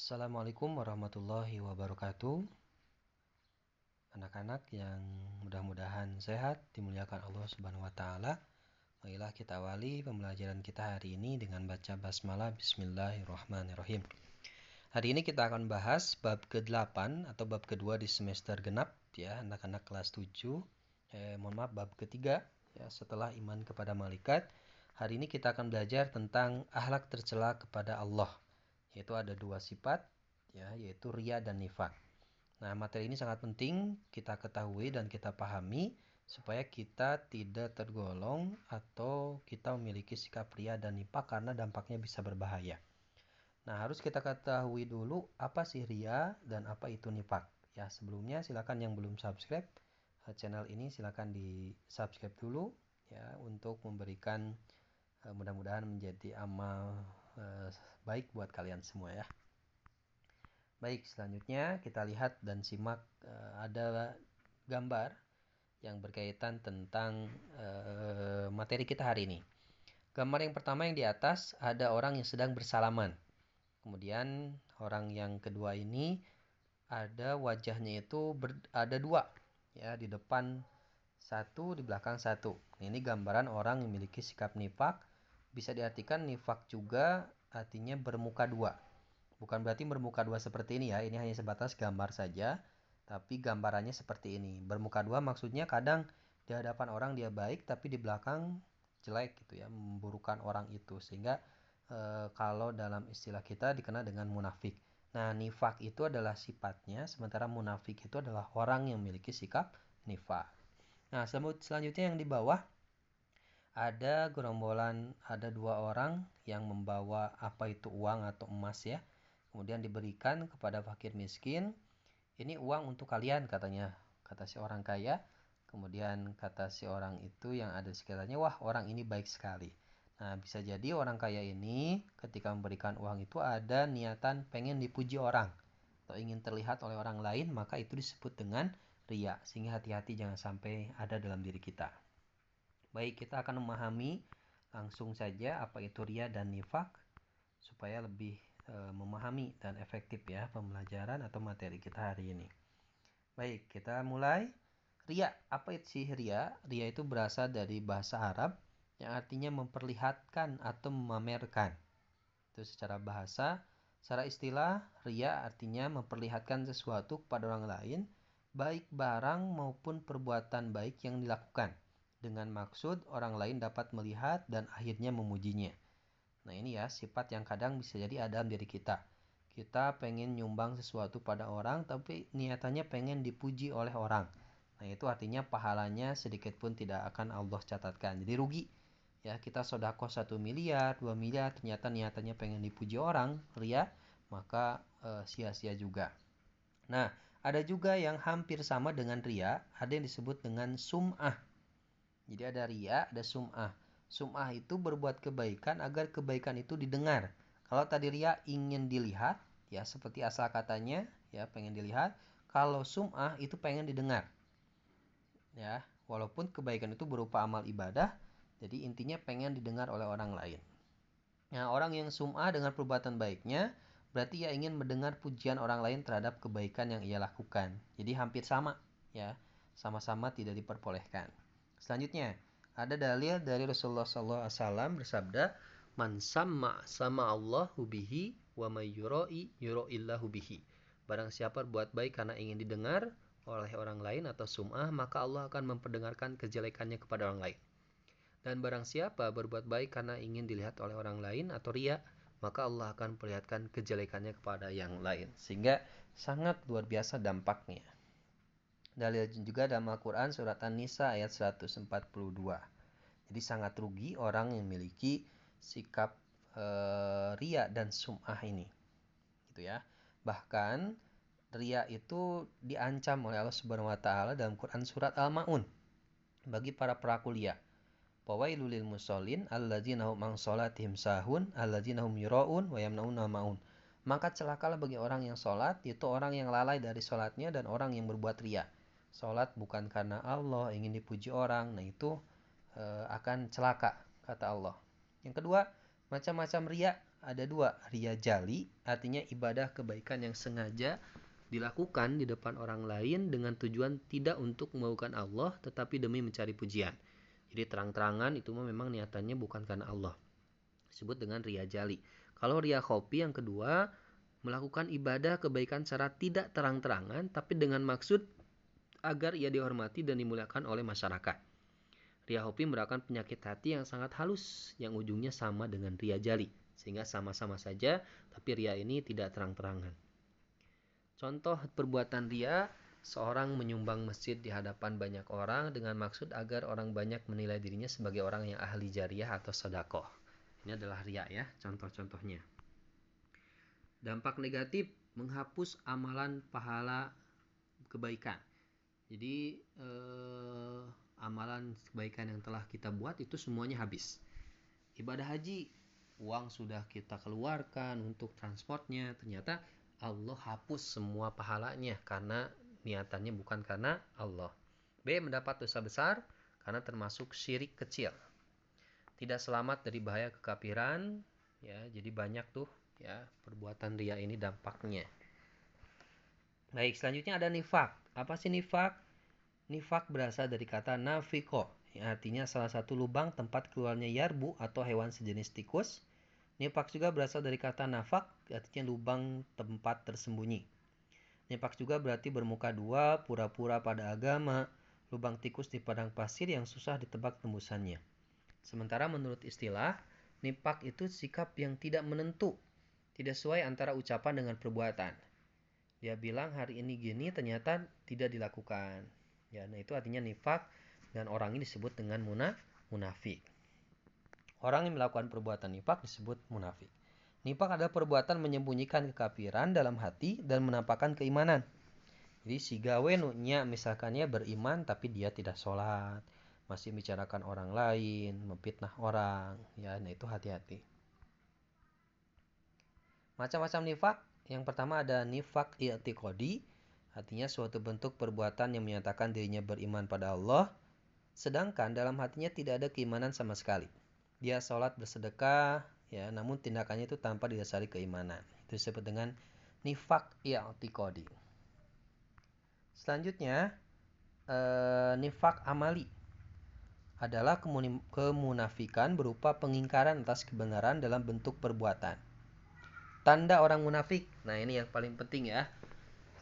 Assalamualaikum warahmatullahi wabarakatuh. Anak-anak yang mudah-mudahan sehat, dimuliakan Allah Subhanahu wa taala. Marilah kita awali pembelajaran kita hari ini dengan baca basmalah bismillahirrahmanirrahim. Hari ini kita akan bahas bab ke-8 atau bab kedua di semester genap ya, anak-anak kelas 7. Bab ketiga ya, setelah iman kepada malaikat. Hari ini kita akan belajar tentang akhlak tercela kepada Allah. Yaitu ada dua sifat ya, yaitu riya dan nifak. Nah, materi ini sangat penting kita ketahui dan kita pahami supaya kita tidak tergolong atau kita memiliki sikap riya dan nifak karena dampaknya bisa berbahaya. Nah, harus kita ketahui dulu apa sih riya dan apa itu nifak. Ya, sebelumnya silakan yang belum subscribe channel ini silakan di-subscribe dulu ya untuk memberikan mudah-mudahan menjadi amal baik buat kalian semua ya. Baik, selanjutnya kita lihat dan simak ada gambar yang berkaitan tentang materi kita hari ini. Gambar yang pertama yang di atas ada orang yang sedang bersalaman. Kemudian orang yang kedua ini ada wajahnya itu ada dua ya, di depan satu, di belakang satu. Ini gambaran orang yang memiliki sikap nifak. Bisa diartikan nifak juga artinya bermuka dua. Bukan berarti bermuka dua seperti ini ya, ini hanya sebatas gambar saja. Tapi gambarannya seperti ini. Bermuka dua maksudnya kadang di hadapan orang dia baik, tapi di belakang jelek gitu ya, memburukan orang itu. Sehingga kalau dalam istilah kita dikenal dengan munafik. Nah, nifak itu adalah sifatnya, sementara munafik itu adalah orang yang memiliki sikap nifak. Nah, selanjutnya yang di bawah ada gerombolan, ada dua orang yang membawa apa itu uang atau emas ya. Kemudian diberikan kepada fakir miskin. Ini uang untuk kalian katanya, kata si orang kaya. Kemudian kata si orang itu yang ada sekitarnya, wah orang ini baik sekali. Nah, bisa jadi orang kaya ini ketika memberikan uang itu ada niatan pengen dipuji orang atau ingin terlihat oleh orang lain, maka itu disebut dengan riya. Sehingga hati-hati jangan sampai ada dalam diri kita. Baik, kita akan memahami langsung saja apa itu riya dan nifak supaya lebih memahami dan efektif ya pembelajaran atau materi kita hari ini. Baik, kita mulai. Riya, apa itu sih riya? Riya itu berasal dari bahasa Arab yang artinya memperlihatkan atau memamerkan. Itu secara bahasa. Secara istilah, riya artinya memperlihatkan sesuatu kepada orang lain, baik barang maupun perbuatan baik yang dilakukan, dengan maksud orang lain dapat melihat dan akhirnya memujinya. Nah, ini ya sifat yang kadang bisa jadi ada dalam diri kita. Kita pengen nyumbang sesuatu pada orang, tapi niatannya pengen dipuji oleh orang. Nah, itu artinya pahalanya sedikit pun tidak akan Allah catatkan. Jadi rugi. Ya, kita sedekah 1 miliar, 2 miliar, ternyata niatannya pengen dipuji orang, riya, maka sia-sia juga. Nah, ada juga yang hampir sama dengan riya, ada yang disebut dengan sum'ah. Jadi ada riya, ada sum'ah. Sum'ah itu berbuat kebaikan agar kebaikan itu didengar. Kalau tadi riya ingin dilihat, ya seperti asal katanya, ya pengen dilihat. Kalau sum'ah itu pengen didengar. Ya, walaupun kebaikan itu berupa amal ibadah, jadi intinya pengen didengar oleh orang lain. Nah, orang yang sum'ah dengan perbuatan baiknya, berarti ia ingin mendengar pujian orang lain terhadap kebaikan yang ia lakukan. Jadi hampir sama, ya, sama-sama tidak diperbolehkan. Selanjutnya, ada dalil dari Rasulullah SAW bersabda, "Man samma sama Allahu bihi wa may yura'i yura'illahu bihi." Barang siapa berbuat baik karena ingin didengar oleh orang lain atau sum'ah, maka Allah akan memperdengarkan kejelekannya kepada orang lain. Dan barang siapa berbuat baik karena ingin dilihat oleh orang lain atau riya, maka Allah akan perlihatkan kejelekannya kepada yang lain. Sehingga sangat luar biasa dampaknya. Dalil juga dalam Al-Quran surat An-Nisa ayat 142. Jadi sangat rugi orang yang memiliki sikap riya dan sum'ah ini. Gitu ya. Bahkan riya itu diancam oleh Allah Subhanahu wa taala dalam Quran surat Al-Maun bagi para pelaku riya. Fawailul lil musallin alladzina hum an shalatihim sahun alladzina hum yuraun wa yamnauna maun. Maka celakalah bagi orang yang salat, yaitu orang yang lalai dari salatnya dan orang yang berbuat riya. Salat bukan karena Allah, ingin dipuji orang, nah itu akan celaka kata Allah. Yang kedua, macam-macam riya ada dua, ria jali, artinya ibadah kebaikan yang sengaja dilakukan di depan orang lain dengan tujuan tidak untuk memaukan Allah, tetapi demi mencari pujian. Jadi terang-terangan itu memang niatannya bukan karena Allah. Disebut dengan ria jali. Kalau ria khofi yang kedua, melakukan ibadah kebaikan secara tidak terang-terangan, tapi dengan maksud agar ia dihormati dan dimuliakan oleh masyarakat. Ria khofi merupakan penyakit hati yang sangat halus, yang ujungnya sama dengan ria jali. Sehingga sama-sama saja, tapi ria ini tidak terang-terangan. Contoh perbuatan ria, seorang menyumbang masjid di hadapan banyak orang dengan maksud agar orang banyak menilai dirinya sebagai orang yang ahli jariah atau sedekah. Ini adalah ria ya, contoh-contohnya. Dampak negatif, menghapus amalan pahala kebaikan. Jadi amalan kebaikan yang telah kita buat itu semuanya habis. Ibadah haji, uang sudah kita keluarkan untuk transportnya, ternyata Allah hapus semua pahalanya karena niatannya bukan karena Allah. B. Mendapat dosa besar karena termasuk syirik kecil. Tidak selamat dari bahaya kekafiran, ya. Jadi banyak tuh ya perbuatan ria ini dampaknya. Baik, selanjutnya ada nifak. Apa sih nifak? Nifak berasal dari kata nafiko, yang artinya salah satu lubang tempat keluarnya yarbu atau hewan sejenis tikus. Nifak juga berasal dari kata nafak, artinya lubang tempat tersembunyi. Nifak juga berarti bermuka dua, pura-pura pada agama, lubang tikus di padang pasir yang susah ditebak tembusannya. Sementara menurut istilah, nifak itu sikap yang tidak menentu, tidak sesuai antara ucapan dengan perbuatan. Dia bilang hari ini gini, ternyata tidak dilakukan. Ya, nah itu artinya nifak, dan orang ini disebut dengan munafik. Orang yang melakukan perbuatan nifak disebut munafik. Nifak adalah perbuatan menyembunyikan kekafiran dalam hati dan menampakkan keimanan. Jadi si gawe nunya misalkannya beriman tapi dia tidak sholat, masih membicarakan orang lain, memfitnah orang, ya, nah itu hati-hati. Macam-macam nifak, yang pertama ada nifak i'tiqadi, artinya suatu bentuk perbuatan yang menyatakan dirinya beriman pada Allah, sedangkan dalam hatinya tidak ada keimanan sama sekali. Dia sholat bersedekah, ya, namun tindakannya itu tanpa didasari keimanan. Itu disebut dengan nifak i'tiqadi. Selanjutnya, nifak amali adalah kemunafikan berupa pengingkaran atas kebenaran dalam bentuk perbuatan. Tanda orang munafik. Nah, ini yang paling penting ya.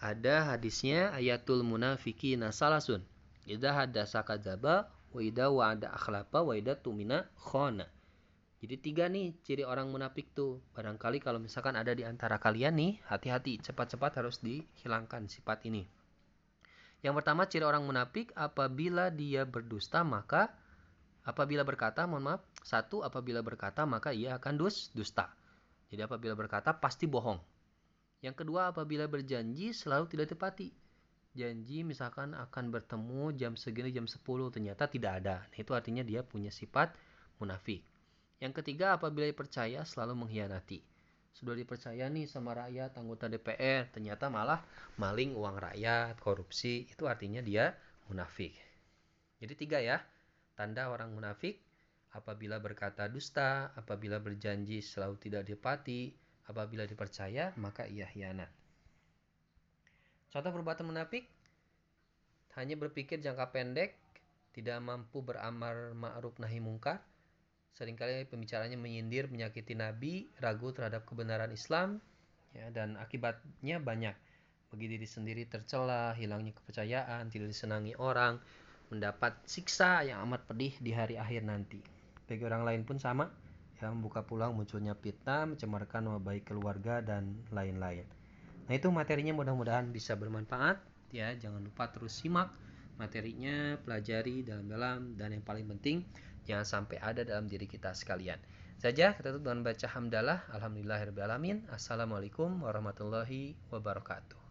Ada hadisnya, ayatul munafiqina salasun. Idza hadatsa kadzaba wa idza wa'ada akhlafa wa idza tumina khana. Jadi 3 nih ciri orang munafik tuh. Barangkali kalau misalkan ada di antara kalian nih, hati-hati, cepat-cepat harus dihilangkan sifat ini. Yang pertama, ciri orang munafik apabila dia berdusta maka apabila berkata, apabila berkata maka ia akan dusta. Jadi apabila berkata pasti bohong. Yang kedua, apabila berjanji selalu tidak tepati. Janji misalkan akan bertemu jam segini, jam 10, ternyata tidak ada. Nah, itu artinya dia punya sifat munafik. Yang ketiga, apabila percaya selalu mengkhianati. Sudah dipercaya nih sama rakyat, anggota DPR, ternyata malah maling uang rakyat, korupsi. Itu artinya dia munafik. Jadi 3 ya, tanda orang munafik. Apabila berkata dusta, apabila berjanji selalu tidak ditepati, apabila dipercaya maka ia khianat. Contoh perbuatan munafik, hanya berpikir jangka pendek, tidak mampu beramar ma'ruf nahi mungkar, seringkali pembicaranya menyindir, menyakiti Nabi, ragu terhadap kebenaran Islam, ya, dan akibatnya banyak. Bagi diri sendiri tercela, hilangnya kepercayaan, tidak disenangi orang, mendapat siksa yang amat pedih di hari akhir nanti. Bagi orang lain pun sama, ya, membuka peluang munculnya fitnah, mencemarkan nama baik keluarga dan lain-lain. Nah, itu materinya mudah-mudahan bisa bermanfaat, ya. Jangan lupa terus simak materinya, pelajari dalam-dalam, dan yang paling penting jangan sampai ada dalam diri kita sekalian. Saja kita tutup dengan baca hamdalah, alhamdulillahirabbil alamin. Assalamualaikum warahmatullahi wabarakatuh.